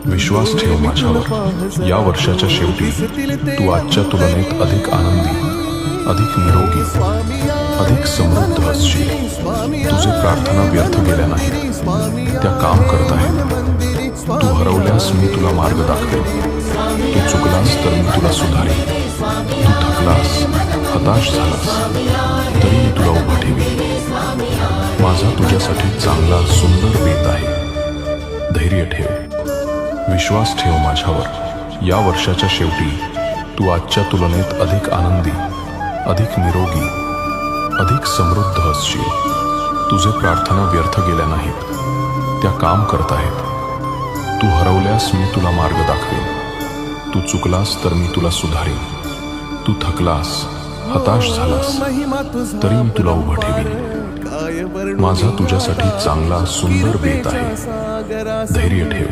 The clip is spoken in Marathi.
विश्वास ठेव माझ्यावर. या वर्षाच्या शेवटी तू आजच्या तुलनेत अधिक आनंदी, अधिक निरोगी, अधिक समृद्ध असशील. तुझे प्रार्थना व्यर्थ गेल्या नाहीत, त्या काम करत आहेत. तू हरवल्यास मी तुला मार्ग दाखवेन. तू चुकलास तर मी तुला सुधारेन. तू थकलास, हताश झालास तरी मी तुला उभं ठेवीन. माझा तुझ्यासाठी चांगला सुंदर बेत आहे. धैर्य ठेव, विश्वास ठेव माझ्यावर. या वर्षाच्या शेवटी तू आजच्या तुलनेत अधिक आनंदी, अधिक निरोगी, अधिक समृद्ध असशील. तुझे प्रार्थना व्यर्थ गेल्या नाहीत, त्या काम करत आहेत. तू हरवल्यास मी तुला मार्ग दाखवेन. तू चुकलास तर मी तुला सुधारेन. तू थकलास, हताश झालास तरी मी तुला उभं ठेवीन. माझा तुझ्यासाठी चांगला सुंदर बेत आहे. धैर्य ठेव.